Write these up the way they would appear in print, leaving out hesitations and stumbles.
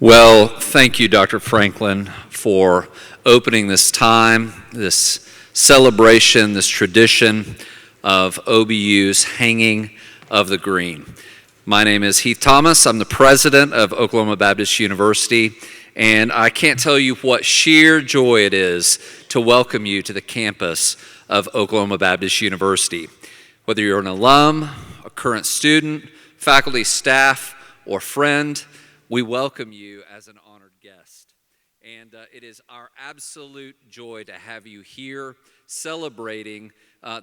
Well, thank you, Dr. Franklin, for opening this time, this celebration, this tradition of OBU's Hanging of the Green. My name is Heath Thomas. I'm the president of Oklahoma Baptist University, and I can't tell you what sheer joy it is to welcome you to the campus of Oklahoma Baptist University. Whether you're an alum, a current student, faculty, staff, or friend, we welcome you as an honored guest. And it is our absolute joy to have you here celebrating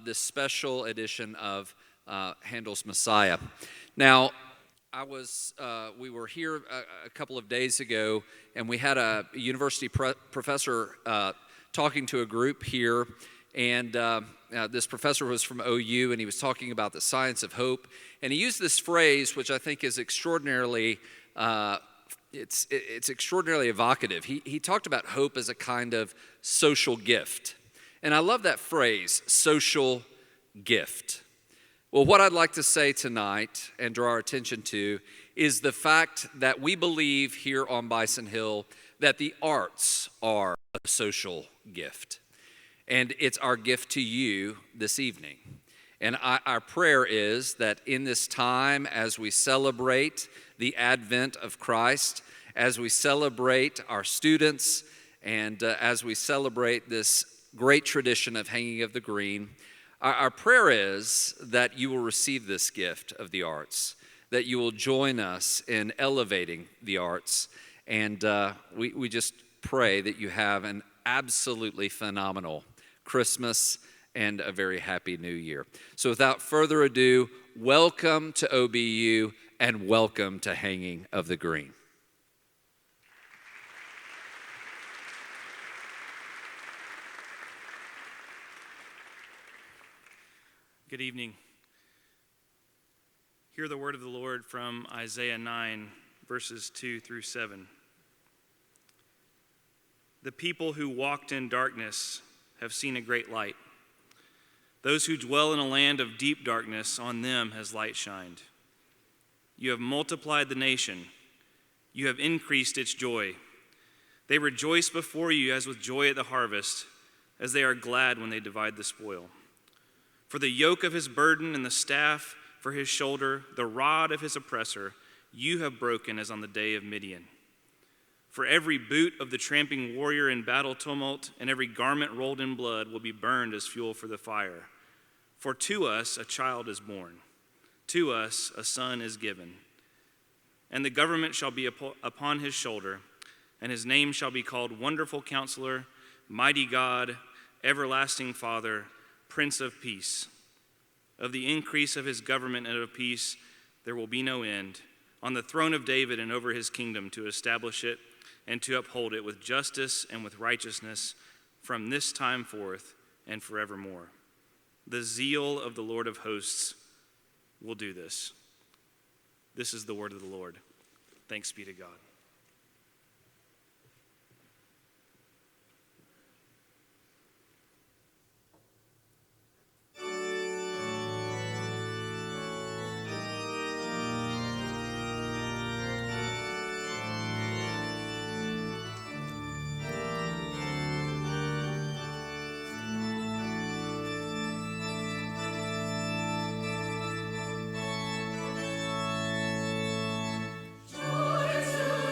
this special edition of Handel's Messiah. Now, we were here a couple of days ago, and we had a university professor talking to a group here, and this professor was from OU, and he was talking about the science of hope, and he used this phrase, which I think is extraordinarily it's extraordinarily evocative. He talked about hope as a kind of social gift. And I love that phrase, social gift. Well, what I'd like to say tonight and draw our attention to is the fact that we believe here on Bison Hill that the arts are a social gift. And it's our gift to you this evening. And our prayer is that in this time, as we celebrate the advent of Christ, as we celebrate our students, and as we celebrate this great tradition of hanging of the green, our prayer is that you will receive this gift of the arts, that you will join us in elevating the arts, and we just pray that you have an absolutely phenomenal Christmas and a very happy new year. So without further ado, welcome to OBU and welcome to Hanging of the Green. Good evening. Hear the word of the Lord from Isaiah 9, verses 2 through 7. The people who walked in darkness have seen a great light. Those who dwell in a land of deep darkness, on them has light shined. You have multiplied the nation. You have increased its joy. They rejoice before you as with joy at the harvest, as they are glad when they divide the spoil. For the yoke of his burden and the staff for his shoulder, the rod of his oppressor, you have broken as on the day of Midian. For every boot of the tramping warrior in battle tumult and every garment rolled in blood will be burned as fuel for the fire. For to us a child is born, to us a son is given, and the government shall be upon his shoulder, and his name shall be called Wonderful Counselor, Mighty God, Everlasting Father, Prince of Peace. Of the increase of his government and of peace there will be no end, on the throne of David and over his kingdom, to establish it and to uphold it with justice and with righteousness from this time forth and forevermore. The zeal of the Lord of hosts will do this. This is the word of the Lord. Thanks be to God. Joy to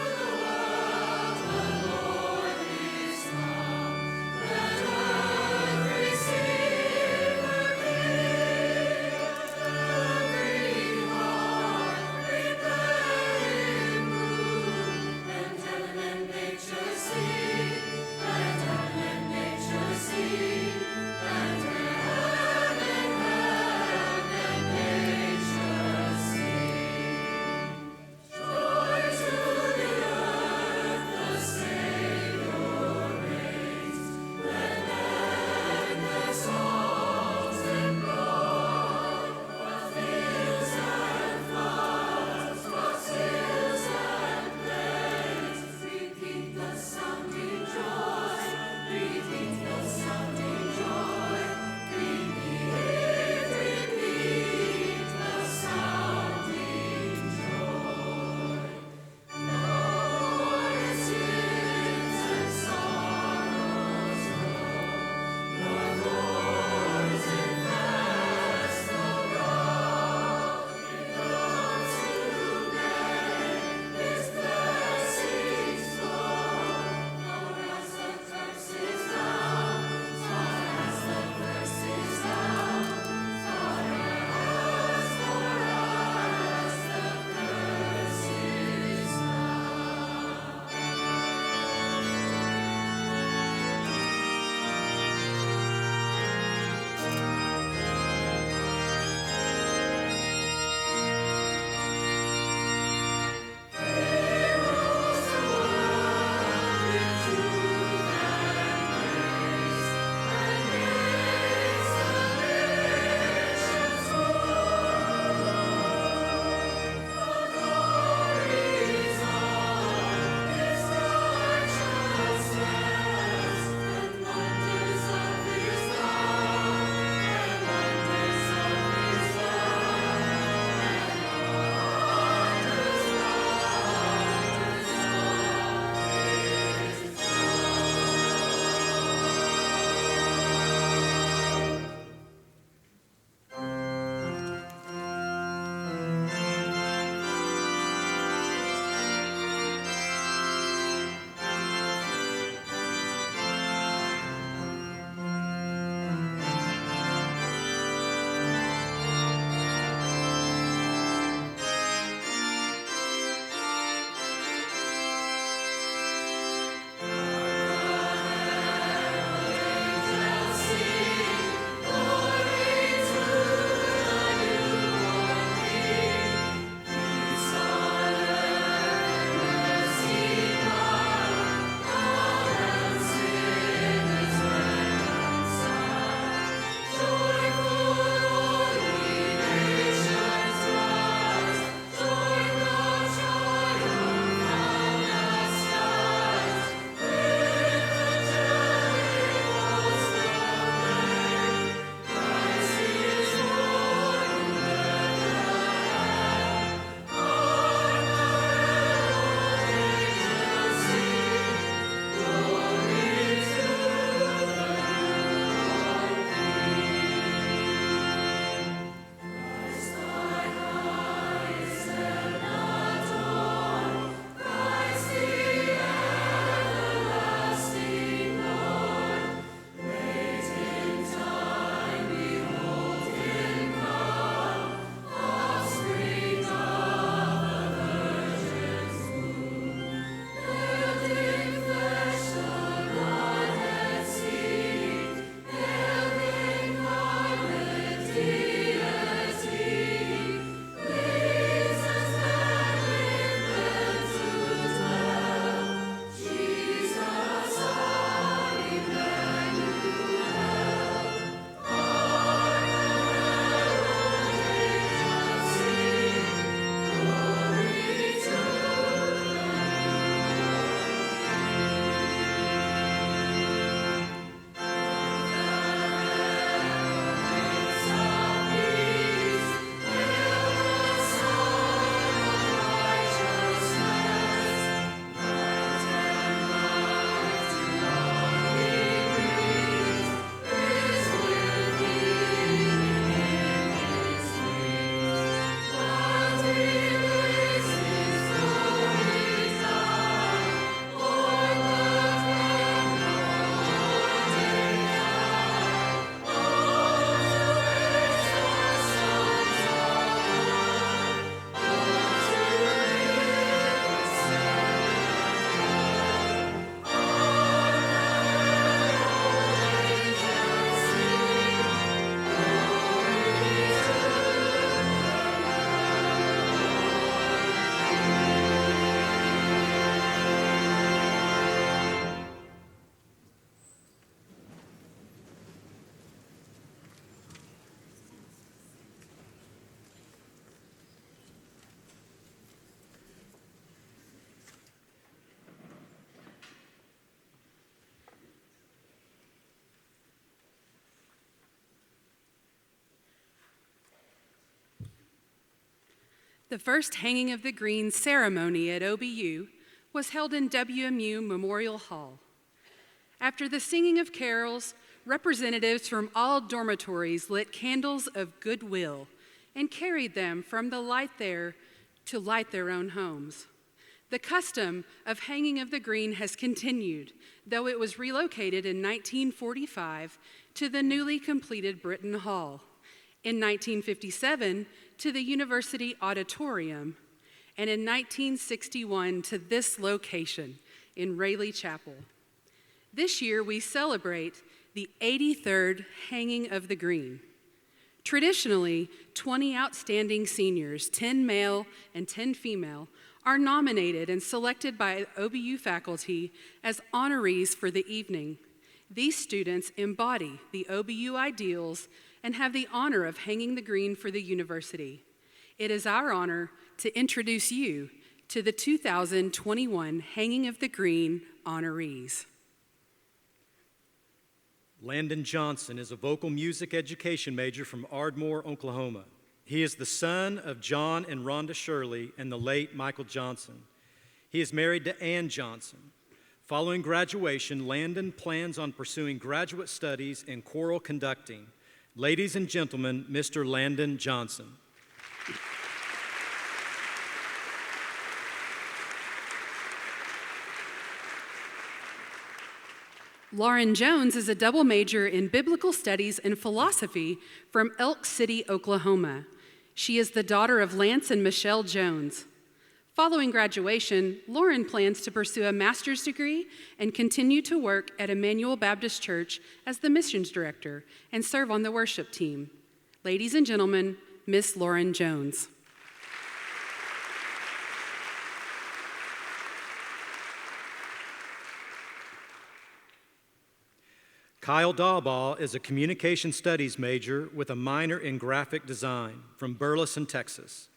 The first hanging of the green ceremony at OBU was held in WMU Memorial Hall. After the singing of carols, representatives from all dormitories lit candles of goodwill and carried them from the light there to light their own homes. The custom of hanging of the green has continued, though it was relocated in 1945 to the newly completed Britton Hall, in 1957 to the University Auditorium, and in 1961 to this location in Raley Chapel. This year we celebrate the 83rd Hanging of the Green. Traditionally, 20 outstanding seniors, 10 male and 10 female, are nominated and selected by OBU faculty as honorees for the evening. These students embody the OBU ideals and have the honor of hanging the green for the university. It is our honor to introduce you to the 2021 Hanging of the Green honorees. Landon Johnson is a vocal music education major from Ardmore, Oklahoma. He is the son of John and Rhonda Shirley and the late Michael Johnson. He is married to Ann Johnson. Following graduation, Landon plans on pursuing graduate studies in choral conducting. Ladies and gentlemen, Mr. Landon Johnson. Lauren Jones is a double major in biblical studies and philosophy from Elk City, Oklahoma. She is the daughter of Lance and Michelle Jones. Following graduation, Lauren plans to pursue a master's degree and continue to work at Emmanuel Baptist Church as the missions director and serve on the worship team. Ladies and gentlemen, Miss Lauren Jones. Kyle Dobball is a communication studies major with a minor in graphic design from Burleson, Texas.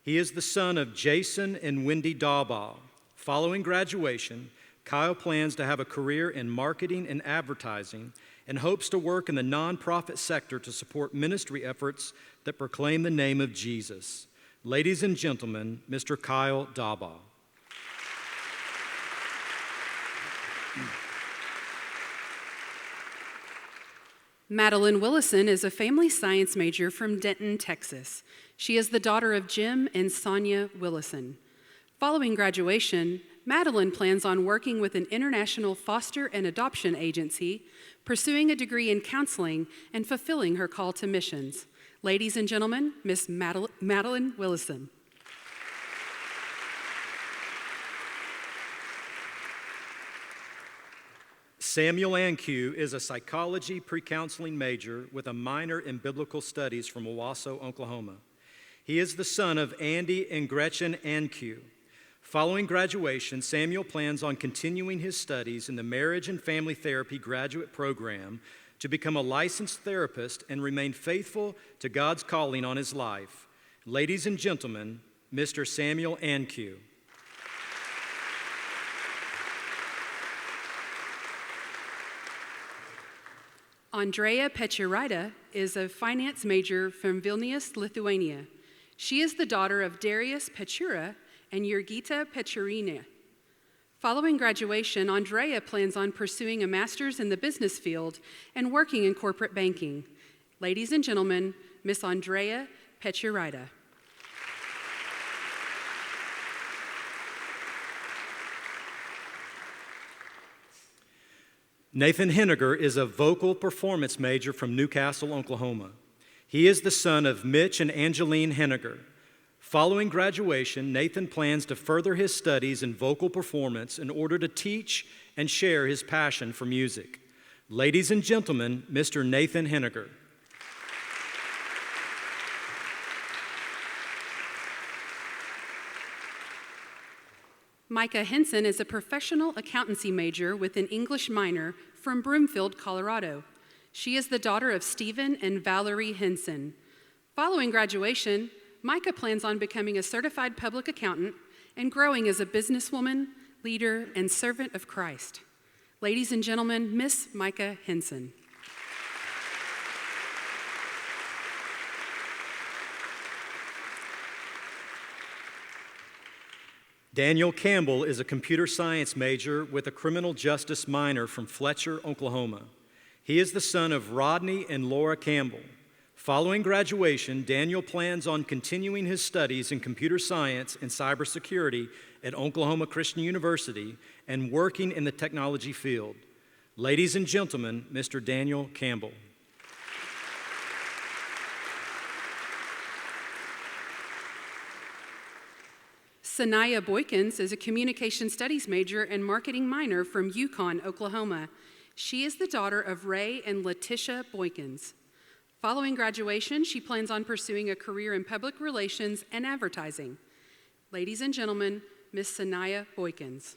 He is the son of Jason and Wendy Dobball. Following graduation, Kyle plans to have a career in marketing and advertising and hopes to work in the nonprofit sector to support ministry efforts that proclaim the name of Jesus. Ladies and gentlemen, Mr. Kyle Dobball. Madeline Willison is a family science major from Denton, Texas. She is the daughter of Jim and Sanaya Willison. Following graduation, Madeline plans on working with an international foster and adoption agency, pursuing a degree in counseling, and fulfilling her call to missions. Ladies and gentlemen, Miss Madeline Willison. Samuel Ankew is a psychology pre-counseling major with a minor in biblical studies from Owasso, Oklahoma. He is the son of Andy and Gretchen Ankew. Following graduation, Samuel plans on continuing his studies in the Marriage and Family Therapy graduate program to become a licensed therapist and remain faithful to God's calling on his life. Ladies and gentlemen, Mr. Samuel Ankew. Andrea Pechurita is a finance major from Vilnius, Lithuania. She is the daughter of Darius Pechura and Jurgita Pechurina. Following graduation, Andrea plans on pursuing a master's in the business field and working in corporate banking. Ladies and gentlemen, Miss Andrea Pechurita. Nathan Henniger is a vocal performance major from Newcastle, Oklahoma. He is the son of Mitch and Angeline Henniger. Following graduation, Nathan plans to further his studies in vocal performance in order to teach and share his passion for music. Ladies and gentlemen, Mr. Nathan Henniger. Micah Henson is a professional accountancy major with an English minor from Broomfield, Colorado. She is the daughter of Stephen and Valerie Henson. Following graduation, Micah plans on becoming a certified public accountant and growing as a businesswoman, leader, and servant of Christ. Ladies and gentlemen, Miss Micah Henson. Daniel Campbell is a computer science major with a criminal justice minor from Fletcher, Oklahoma. He is the son of Rodney and Laura Campbell. Following graduation, Daniel plans on continuing his studies in computer science and cybersecurity at Oklahoma Christian University and working in the technology field. Ladies and gentlemen, Mr. Daniel Campbell. Sanaya Boykins is a communication studies major and marketing minor from Yukon, Oklahoma. She is the daughter of Ray and Letitia Boykins. Following graduation, she plans on pursuing a career in public relations and advertising. Ladies and gentlemen, Miss Sanaya Boykins.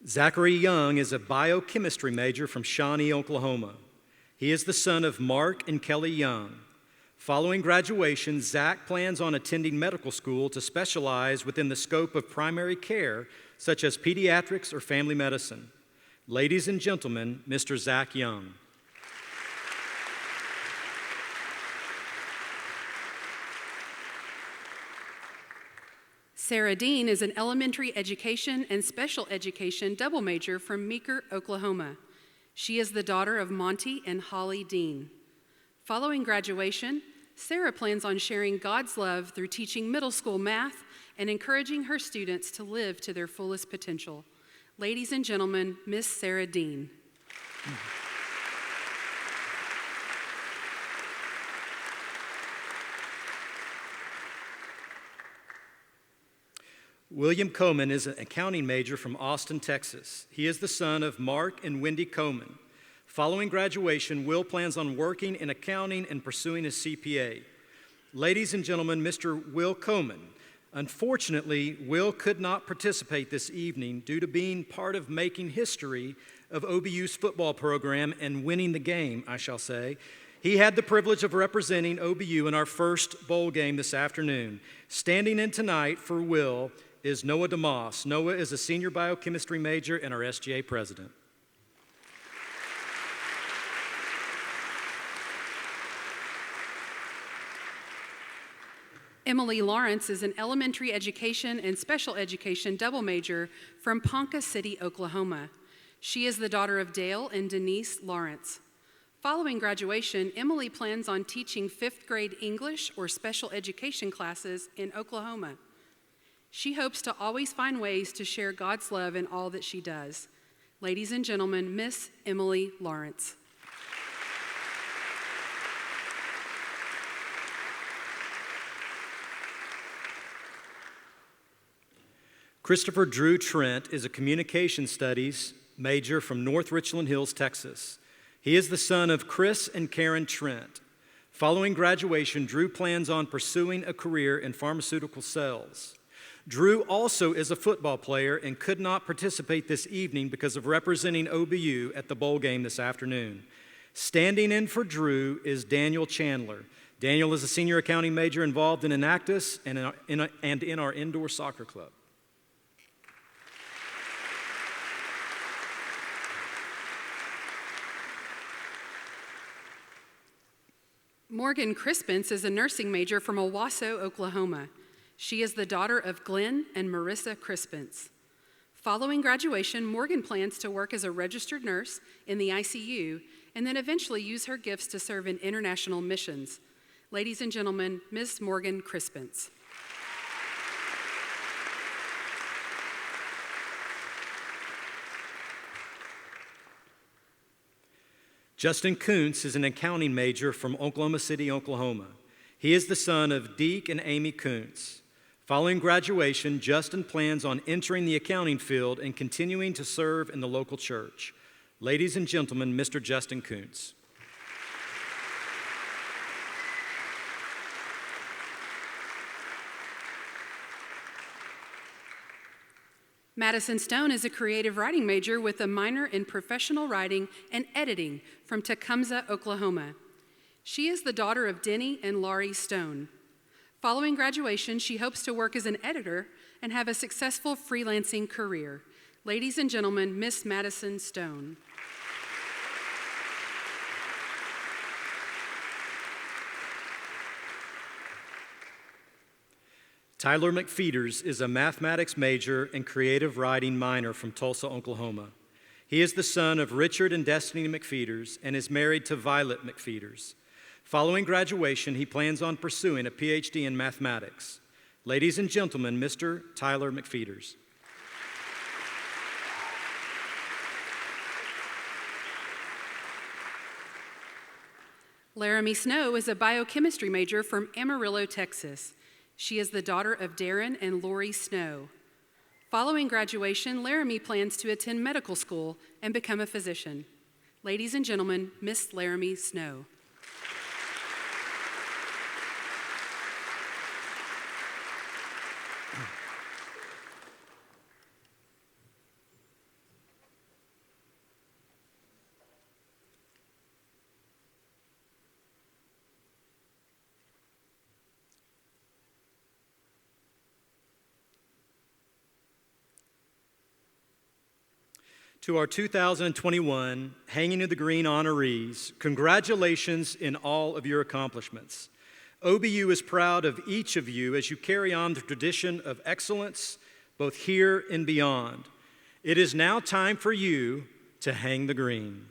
Zachary Young is a biochemistry major from Shawnee, Oklahoma. He is the son of Mark and Kelly Young. Following graduation, Zach plans on attending medical school to specialize within the scope of primary care, such as pediatrics or family medicine. Ladies and gentlemen, Mr. Zach Young. Sarah Dean is an elementary education and special education double major from Meeker, Oklahoma. She is the daughter of Monty and Holly Dean. Following graduation, Sarah plans on sharing God's love through teaching middle school math and encouraging her students to live to their fullest potential. Ladies and gentlemen, Miss Sarah Dean. William Coman is an accounting major from Austin, Texas. He is the son of Mark and Wendy Coman. Following graduation, Will plans on working in accounting and pursuing his CPA. Ladies and gentlemen, Mr. Will Coman. Unfortunately, Will could not participate this evening due to being part of making history of OBU's football program and winning the game, I shall say. He had the privilege of representing OBU in our first bowl game this afternoon. Standing in tonight for Will is Noah DeMoss. Noah is a senior biochemistry major and our SGA president. Emily Lawrence is an elementary education and special education double major from Ponca City, Oklahoma. She is the daughter of Dale and Denise Lawrence. Following graduation, Emily plans on teaching 5th grade English or special education classes in Oklahoma. She hopes to always find ways to share God's love in all that she does. Ladies and gentlemen, Miss Emily Lawrence. Christopher Drew Trent is a communication studies major from North Richland Hills, Texas. He is the son of Chris and Karen Trent. Following graduation, Drew plans on pursuing a career in pharmaceutical sales. Drew also is a football player and could not participate this evening because of representing OBU at the bowl game this afternoon. Standing in for Drew is Daniel Chandler. Daniel is a senior accounting major involved in Enactus and in our indoor soccer club. Morgan Crispence is a nursing major from Owasso, Oklahoma. She is the daughter of Glenn and Marissa Crispence. Following graduation, Morgan plans to work as a registered nurse in the ICU and then eventually use her gifts to serve in international missions. Ladies and gentlemen, Ms. Morgan Crispence. Justin Koontz is an accounting major from Oklahoma City, Oklahoma. He is the son of Deke and Amy Koontz. Following graduation, Justin plans on entering the accounting field and continuing to serve in the local church. Ladies and gentlemen, Mr. Justin Koontz. Madison Stone is a creative writing major with a minor in professional writing and editing from Tecumseh, Oklahoma. She is the daughter of Denny and Laurie Stone. Following graduation, she hopes to work as an editor and have a successful freelancing career. Ladies and gentlemen, Miss Madison Stone. Tyler McFeeters is a mathematics major and creative writing minor from Tulsa, Oklahoma. He is the son of Richard and Destiny McFeeters and is married to Violet McFeeters. Following graduation, he plans on pursuing a PhD in mathematics. Ladies and gentlemen, Mr. Tyler McFeeters. Laramie Snow is a biochemistry major from Amarillo, Texas. She is the daughter of Darren and Lori Snow. Following graduation, Laramie plans to attend medical school and become a physician. Ladies and gentlemen, Miss Laramie Snow. To our 2021 Hanging of the Green honorees, congratulations in all of your accomplishments. OBU is proud of each of you as you carry on the tradition of excellence both here and beyond. It is now time for you to hang the green.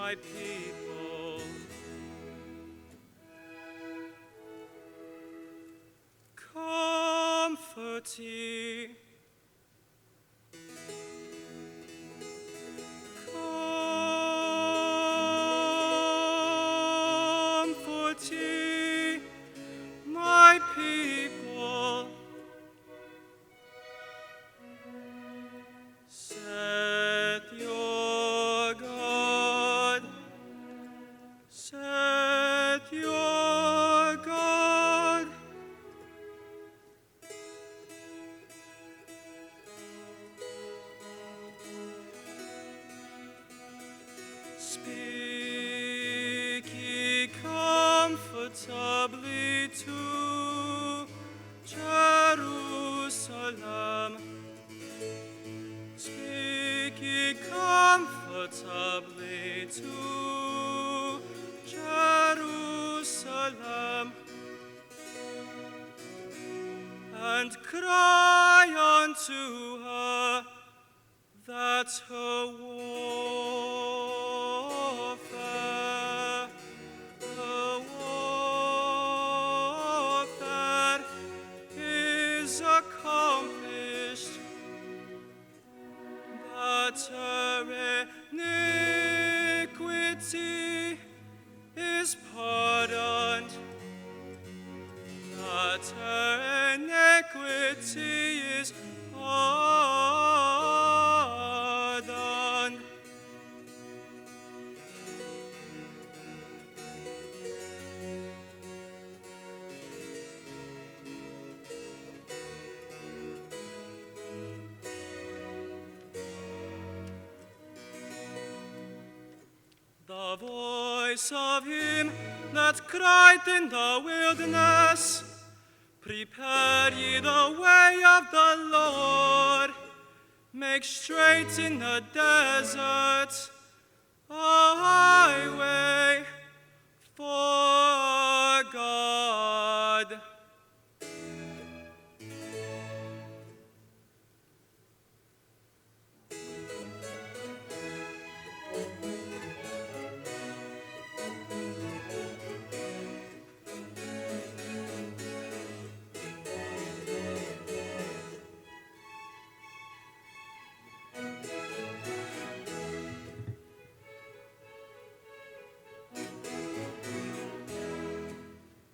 my people. Comfort ye. Comfort ye, my people. Set your God, set your God. Speak ye comfortably to Jerusalem. Speak ye comfortably to Jerusalem, and cry unto her that her warfare is accomplished, that her iniquity is pardoned, that her iniquity is pardoned. The voice of him that cried in the wilderness, prepare ye the way of the Lord, make straight in the desert a highway for God.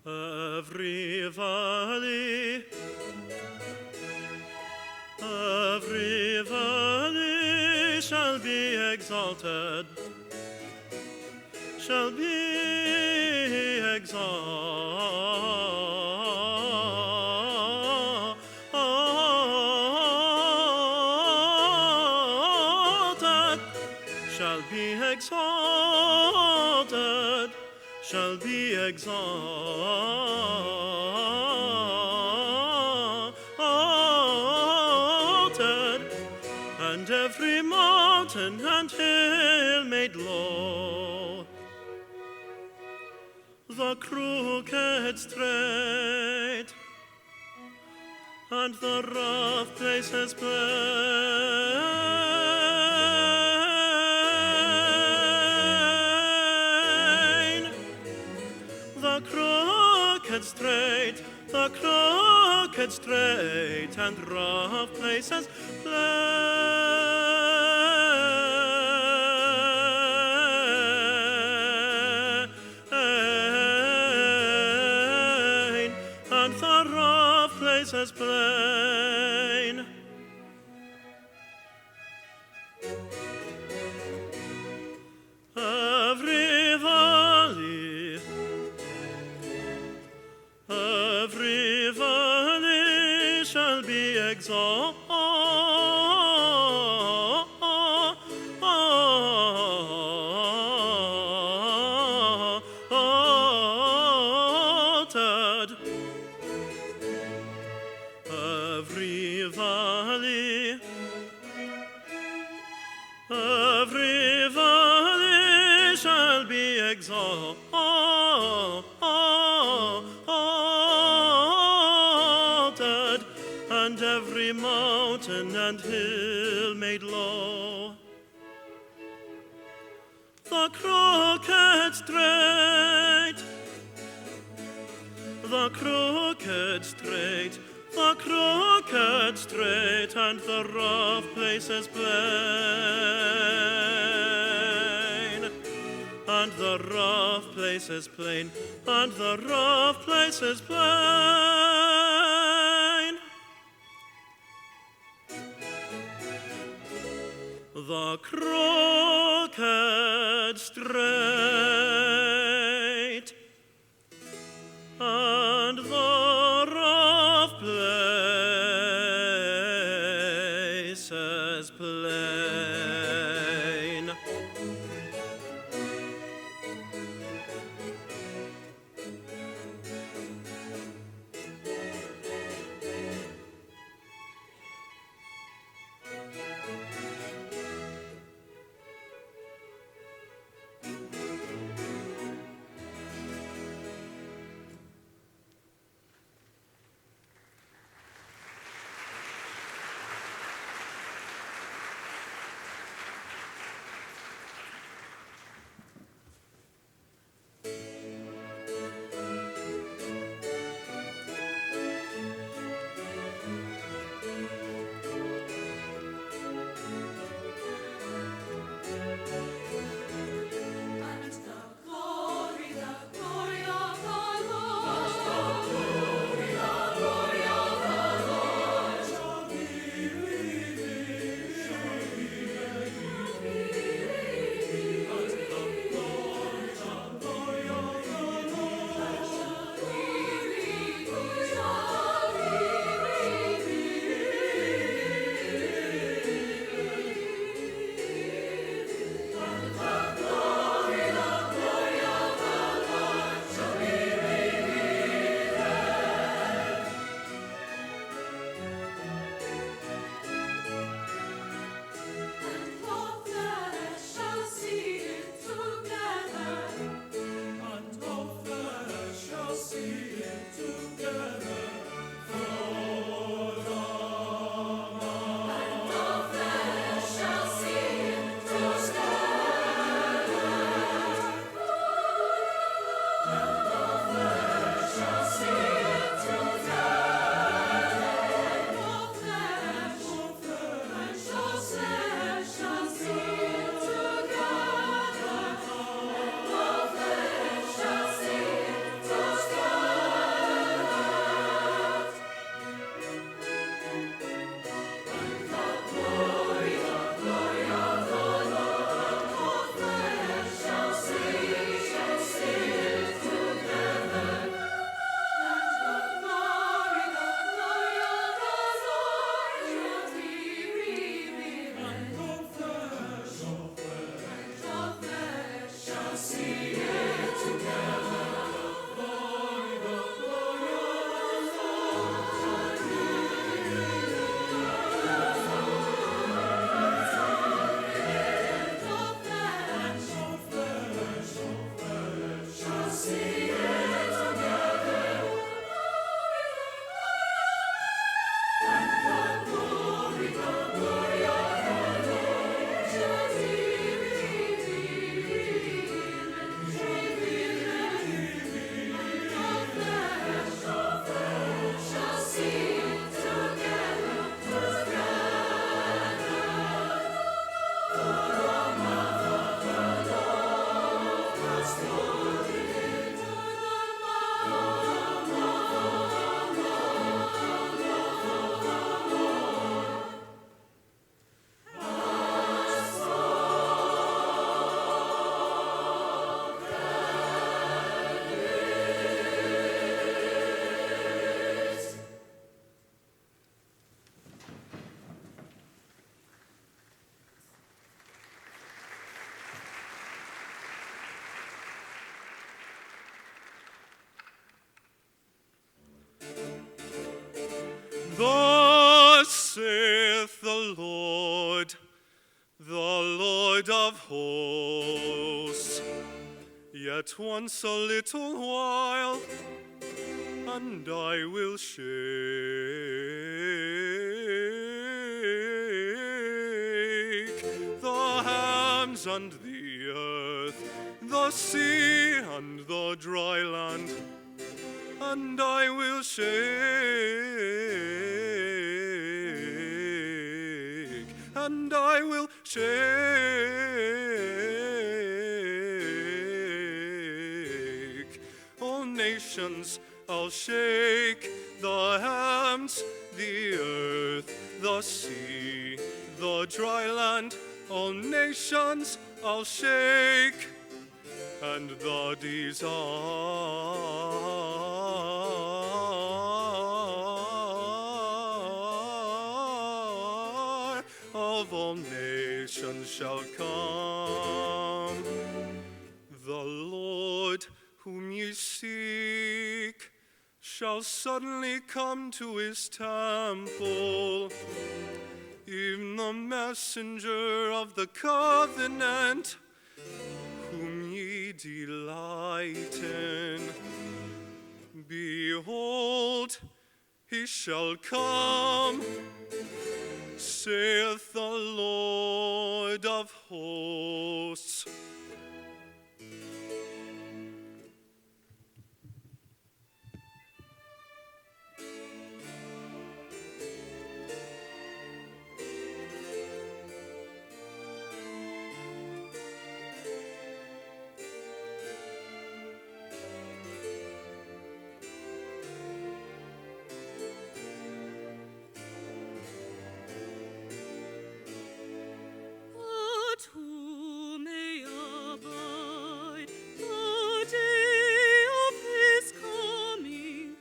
Every valley shall be exalted, shall be exalted, shall be exalted, shall be exalted, and every mountain and hill made low, the crooked straight, and the rough places plain, the crooked straight, and rough places plain, and the rough places plain. Every valley shall be exalted, every valley shall be exalted, and every mountain and hill made low, the crooked straight, the crooked straight, the crooked straight, and the rough places plain, and the rough places plain, and the rough places plain. The crooked straight, and the rough places plain. Thus saith the Lord of hosts, yet once a little while, and I will shake the heavens and the earth, the sea and the dry land, and I will shake, and I will shake. All nations I'll shake, the heavens, the earth, the sea, the dry land, all nations I'll shake, and the desire of all nations shall come. The Lord whom ye seek shall suddenly come to his temple. Even the messenger of the covenant, whom ye delight in. Behold, he shall come, saith the Lord of hosts. Who may abide the day of his coming,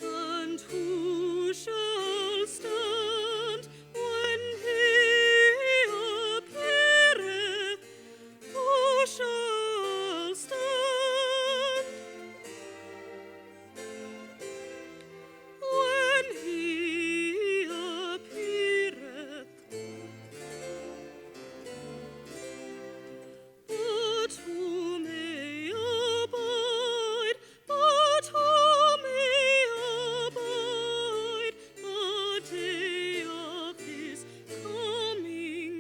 and who shall stand when he appeareth? Who shall stand when he appeareth? But who may abide? But who may abide the day of his coming?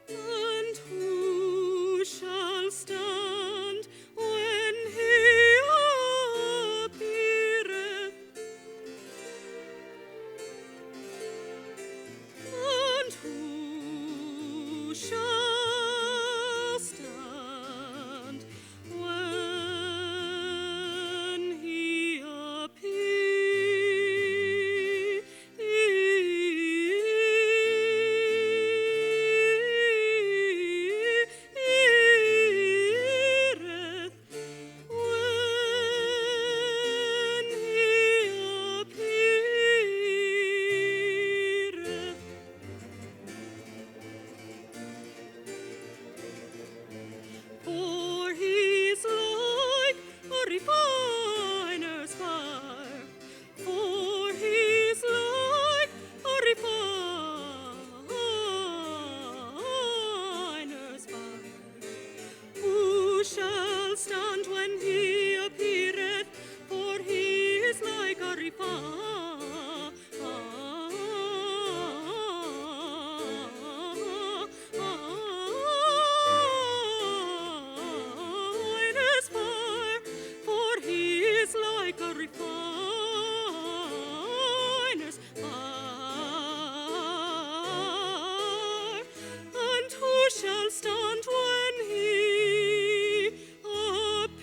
And who shall stand when he appeareth? And who shall stand when he appeareth? When he appeareth. For he's like a refiner's fire. For he's like a refiner's fire. Who shall stand when he appeareth? For he is like a refiner's fire. For he is like a refiner's fire. And who shall stand when he appeareth?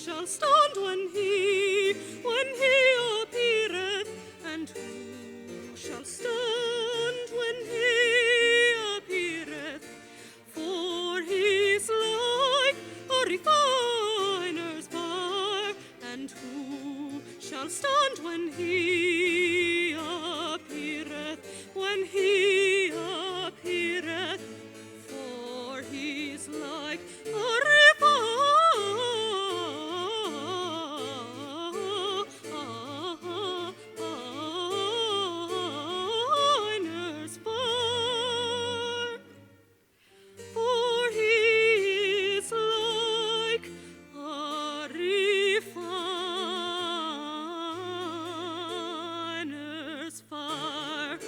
shall stand when he appeareth? And who shall stand when he appeareth? For he's like a refiner's fire. And who shall stand when he appeareth? When he appeareth? For he's like a refiner's fire. For he's like a refiner's fire.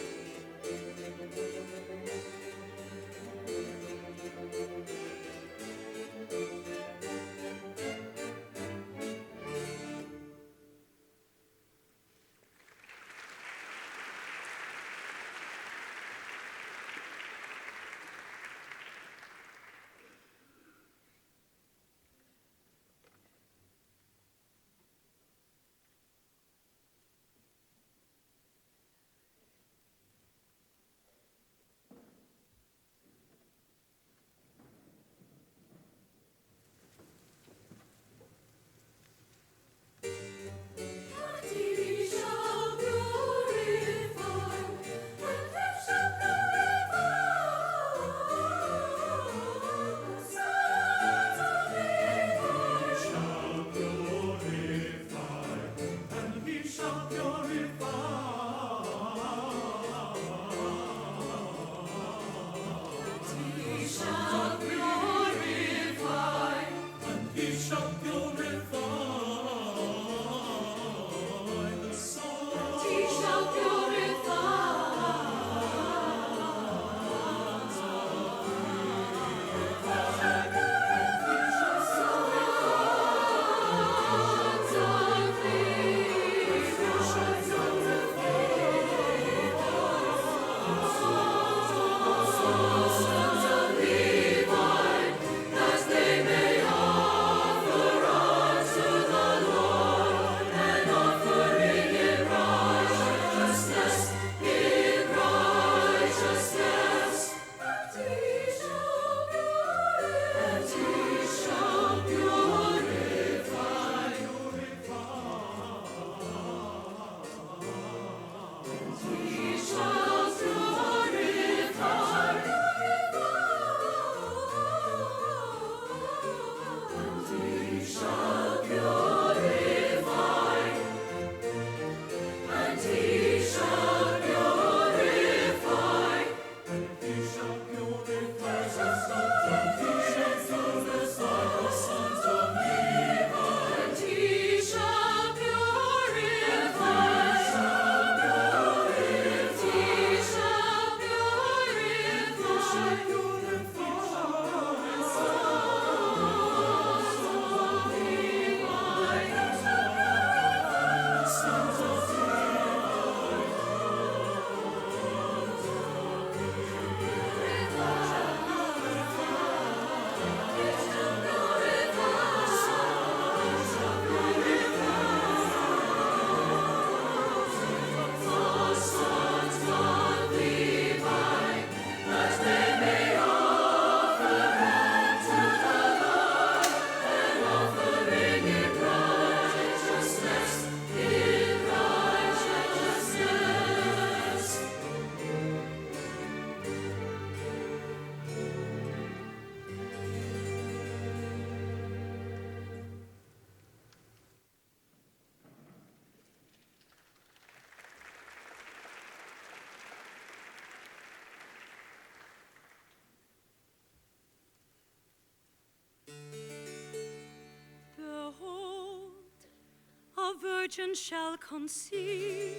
virgin shall conceive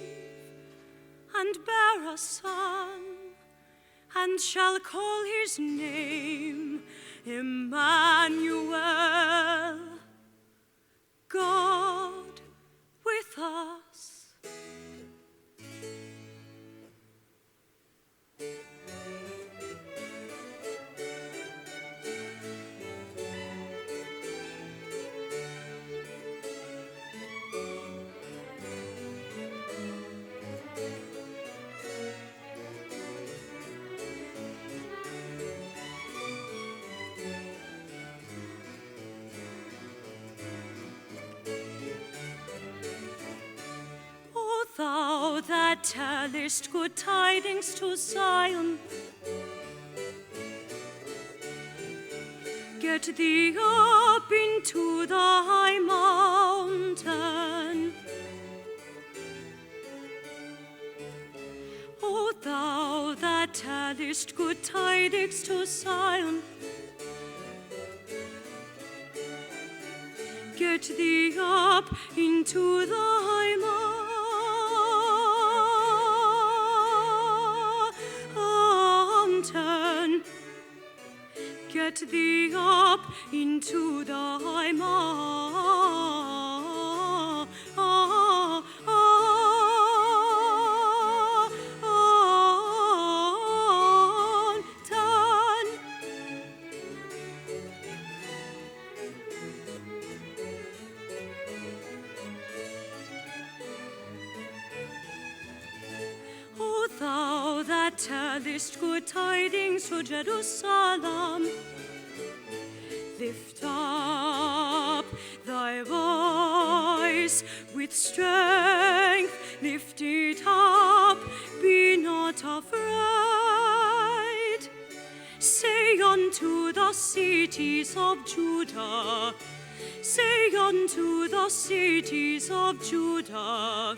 and bear a son, and shall call his name Emmanuel, God with us. that tellest good tidings to Zion, get thee up into the high mountain. O thou that tellest good tidings to Zion, get thee up into the high mountain. Get thee up into the high thou that tellest good tidings to Jerusalem, lift up thy voice with strength, lift it up, be not afraid. Say unto the cities of Judah, say unto the cities of Judah,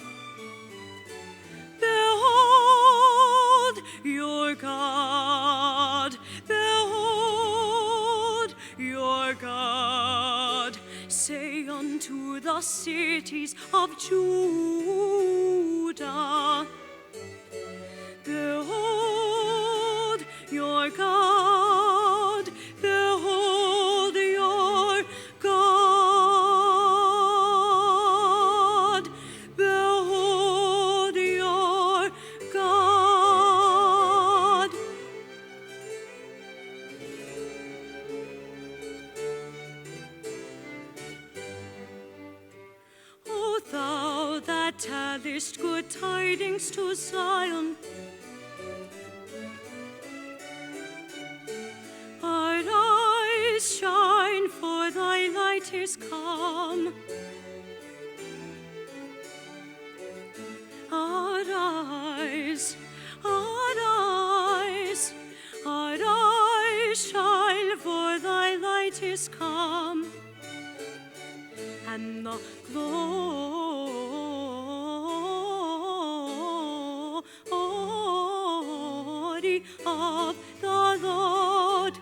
behold your God, behold your God. Say unto the cities of Judah, behold your God, behold your God, behold your God. O thou that tellest good tidings to Zion, arise, shine, for thy light is come. Arise, arise, arise, shine, for thy light is come, and the glory of the Lord,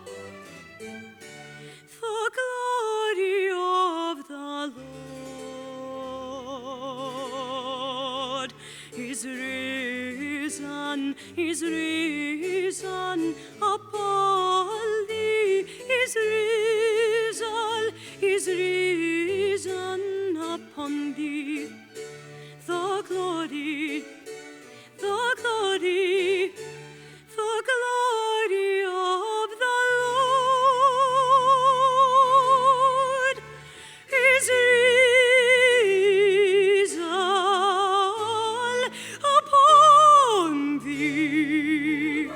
the glory of the Lord is risen upon thee, is risen upon thee. The glory, the glory, the glory of the Lord is risen upon thee.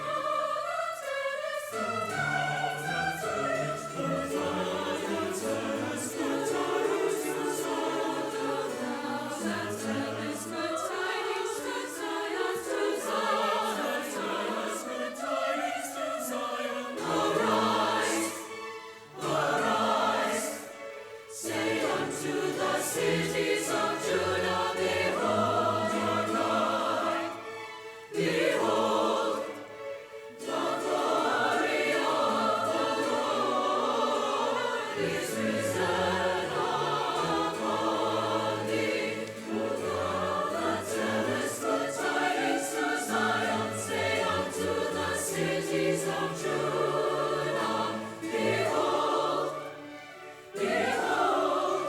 Behold,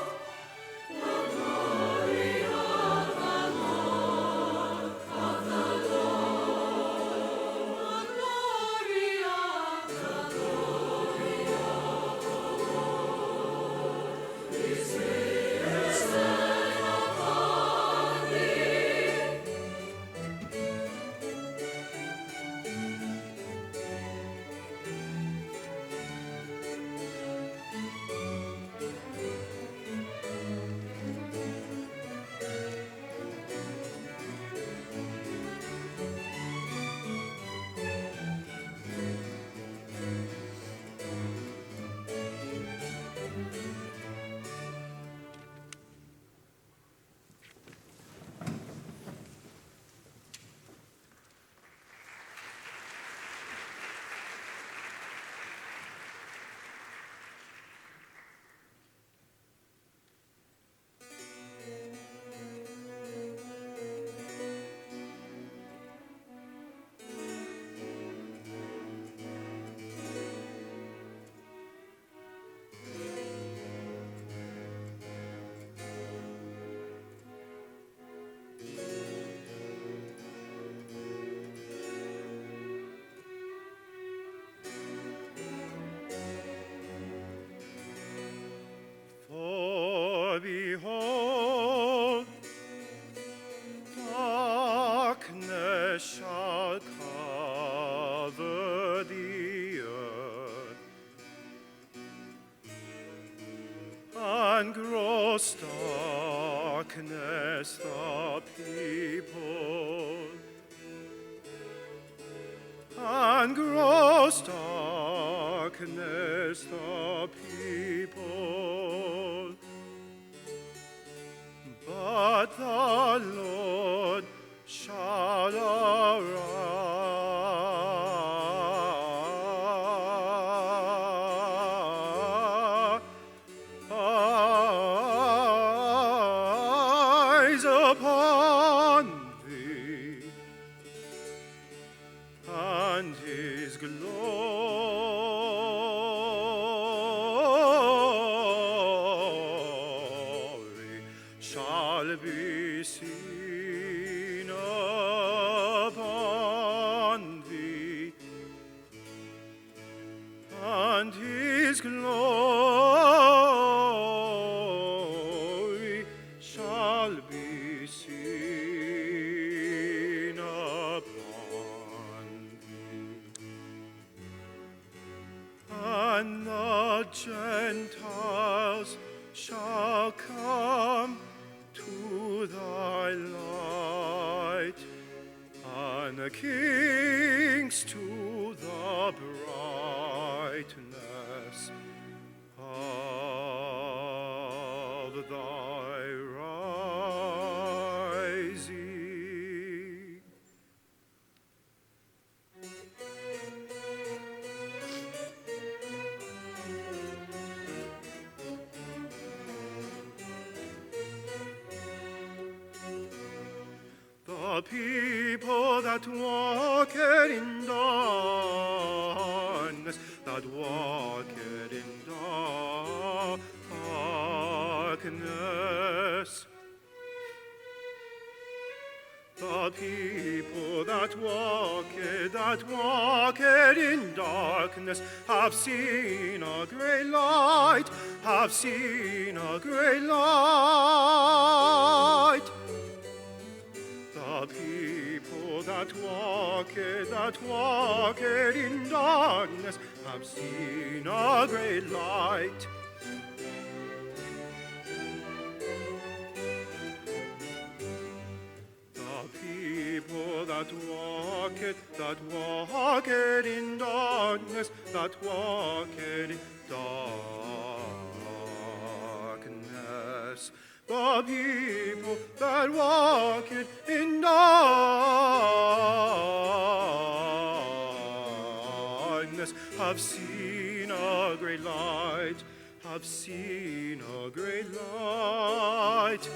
the glory of gross darkness the people, and gross darkness the people, but the Lord shall arise upon thee, and his glory shall be seen upon thee, and his glory shall be seen upon thee. And the Gentiles shall come to thy light, and the kings to the brightness of thy rising. The people that walked in darkness, that walked in darkness, the people that walked in darkness have seen a great light, have seen a great light. The people that walked in darkness have seen a great light. The people that walked in darkness, that walked in darkness, the people that walk in darkness have seen a great light, have seen a great light,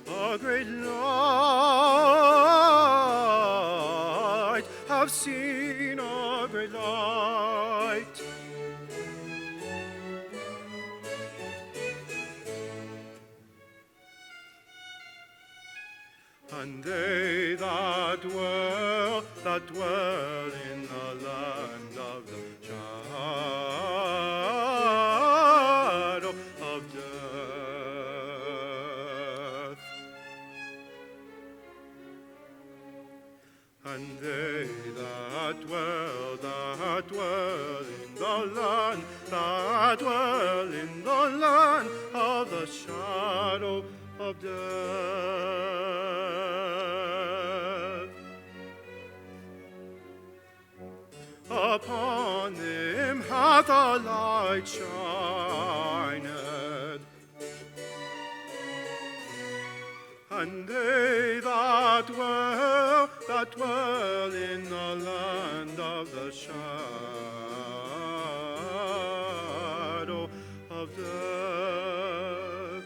a great light, have seen a great light. And they that dwell in the land of the shadow of death, and they that dwell in the land of the shadow of death, upon them hath a light shined, and they that dwell in the land of the shadow of death,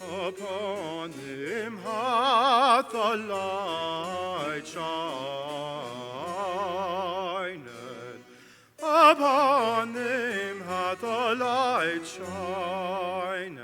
upon him hath the light shined, upon him hath the light shined.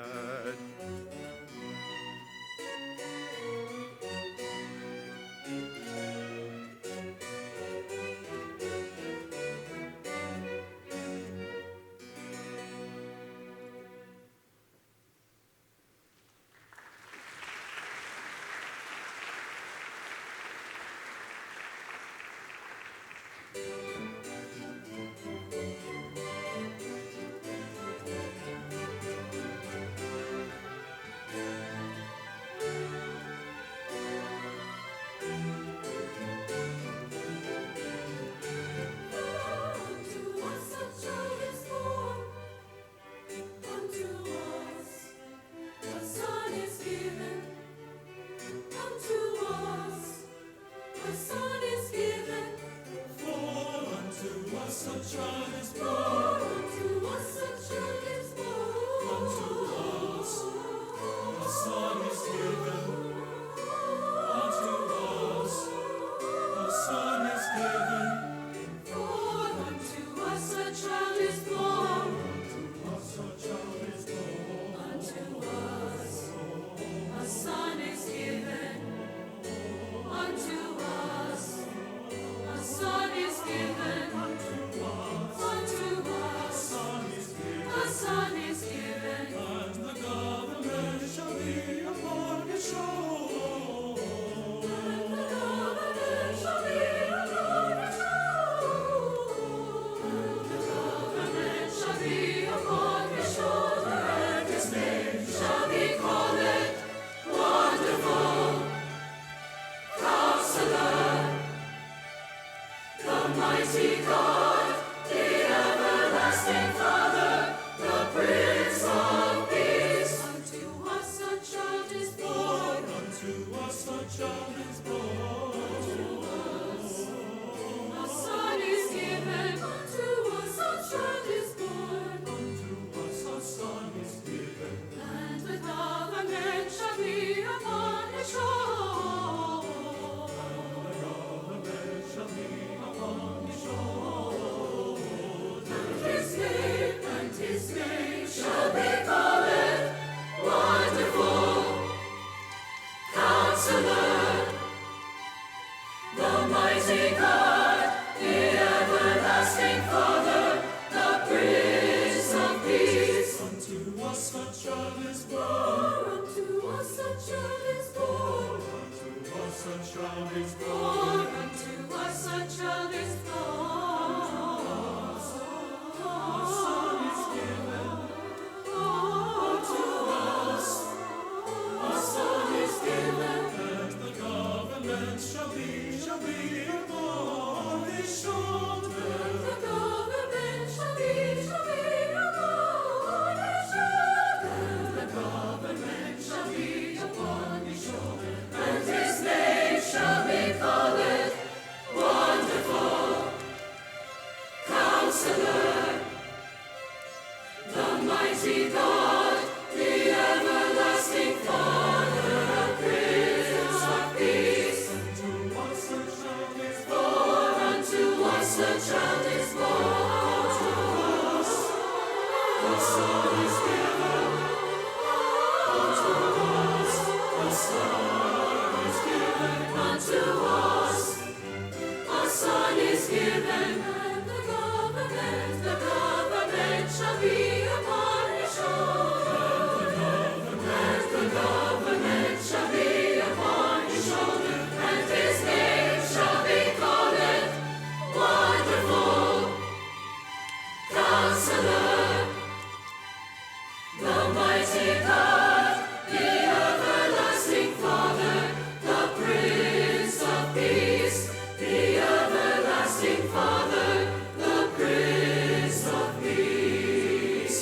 child is born. Unto us a child is born. Unto us a child is born. Unto us a child is born. A son is given. Unto us a son is given. And the government shall be upon his shoulder. The government shall be upon his shoulder. The government shall be upon his shoulder. And his name shall be called Wonderful Counselor, the mighty God, the everlasting Father, Prince of Peace. Unto us a child is born. Unto us a child is born. Unto us a son is given. Unto us a son is given. Unto us a son is given. And the government shall be upon his shoulder. And the government shall be upon his shoulder. And his name shall be called Wonderful Counselor, the mighty God, the everlasting Father, the Prince of Peace, the everlasting Father, the Prince of Peace.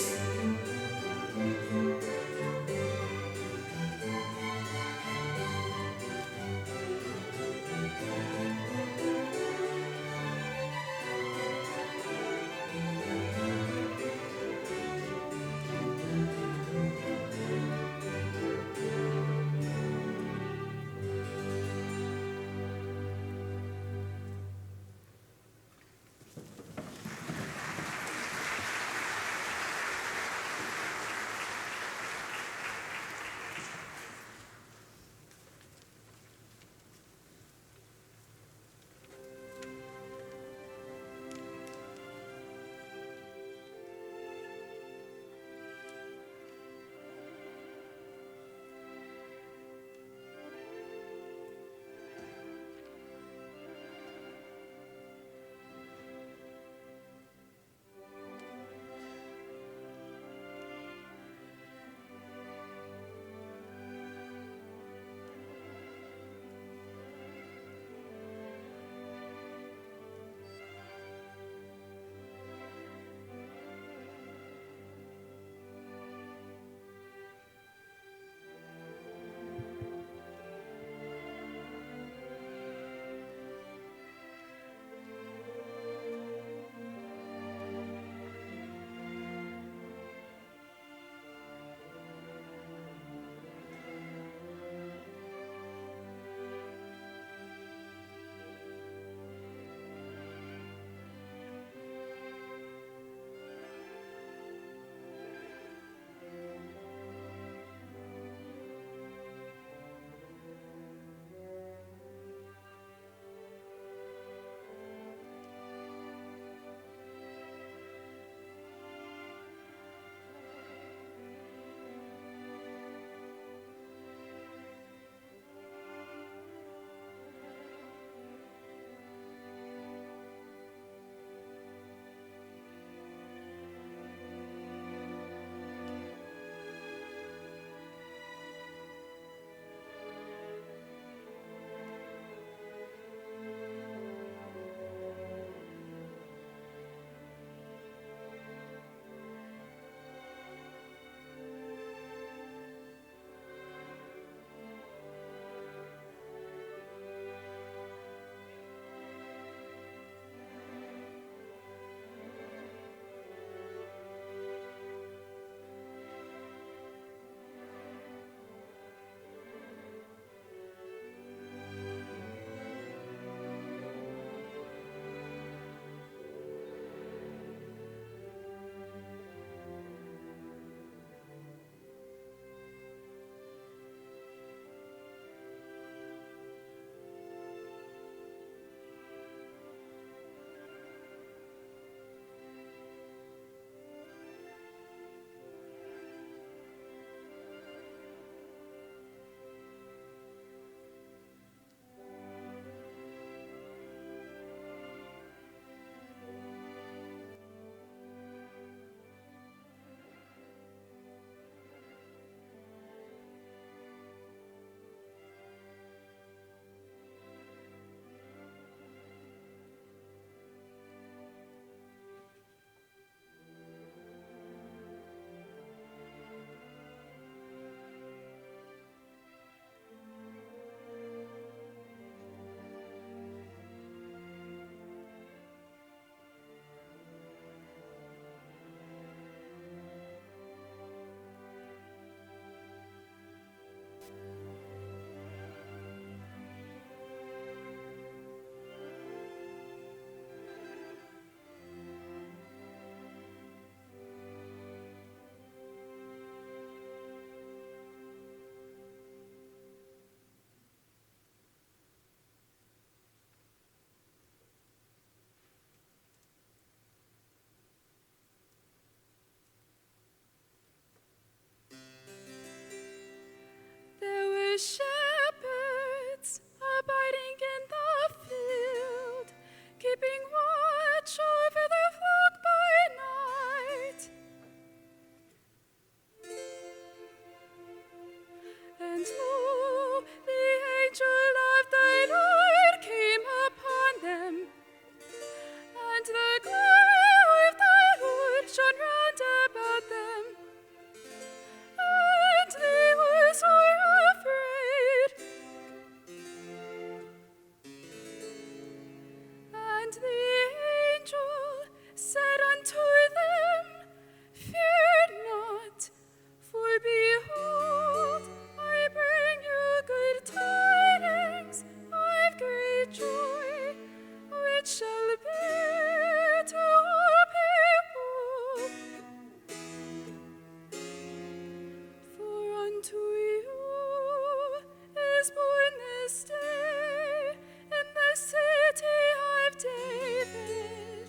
was born this day in the city of David,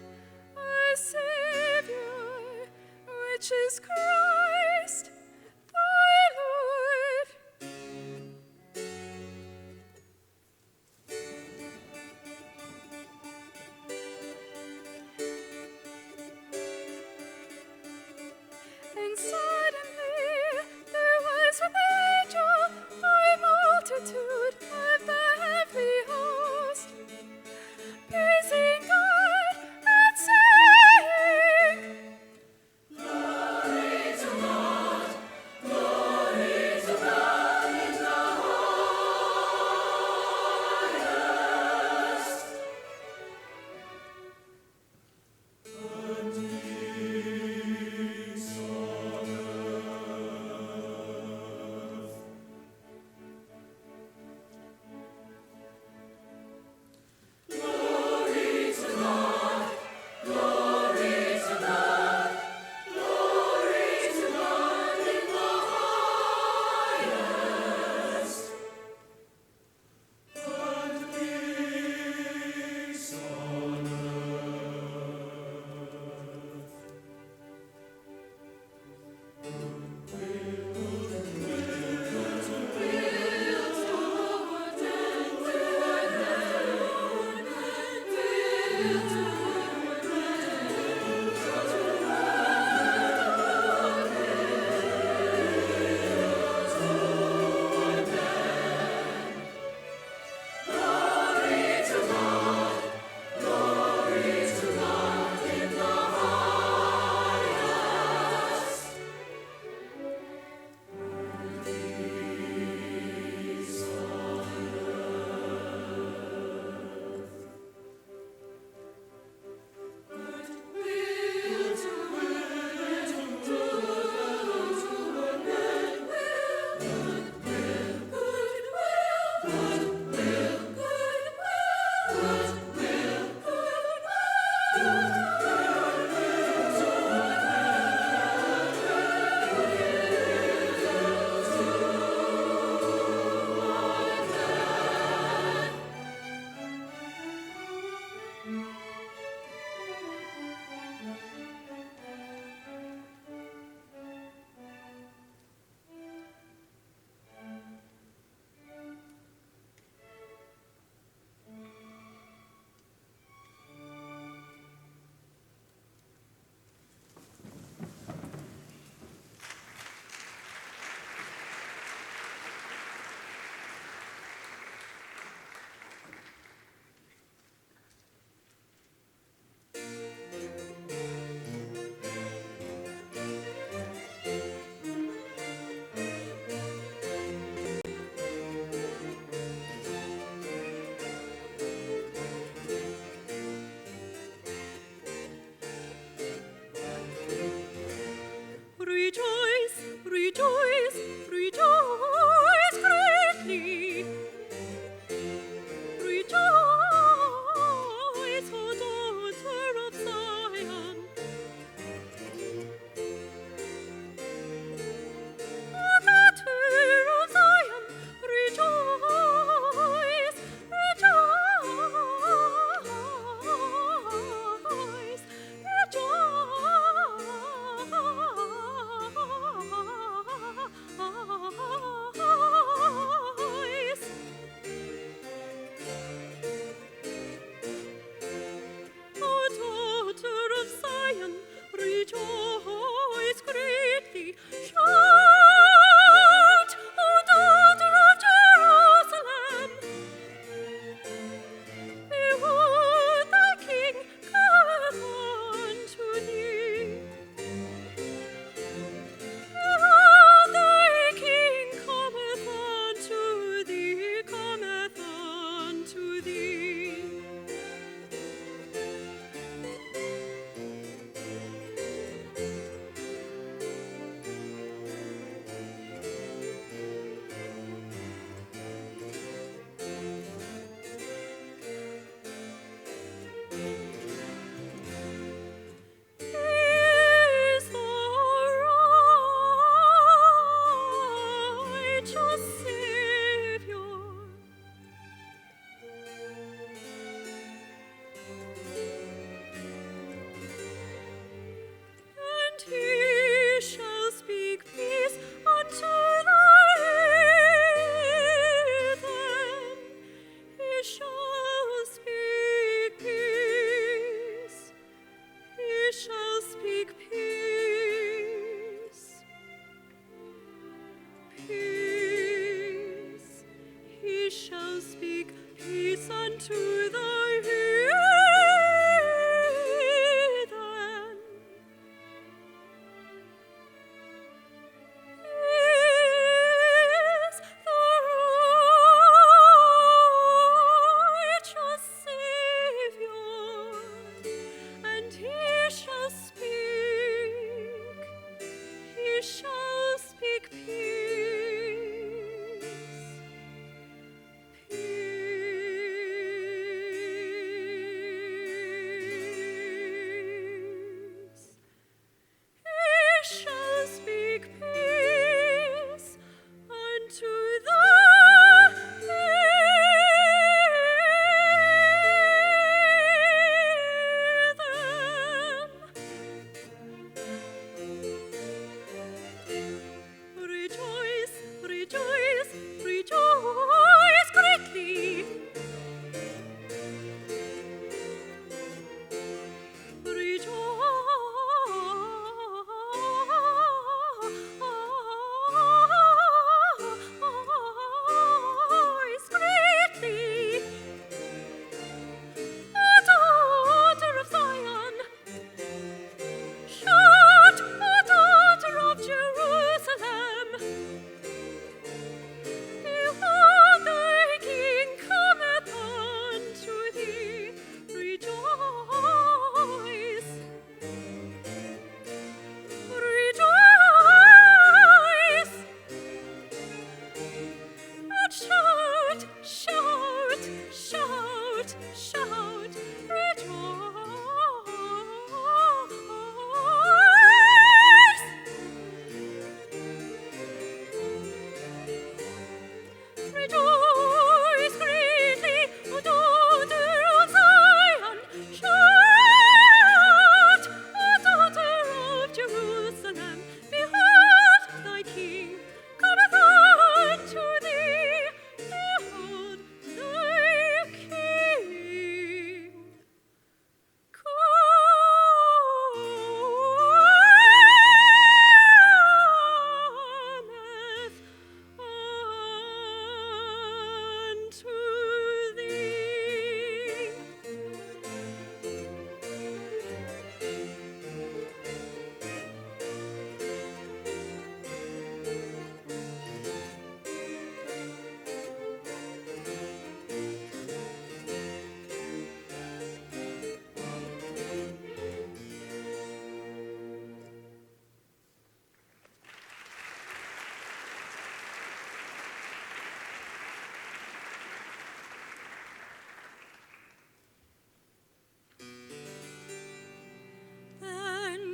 a Savior, which is Christ, thy Lord. And suddenly there was with angel a multitude of the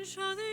shall the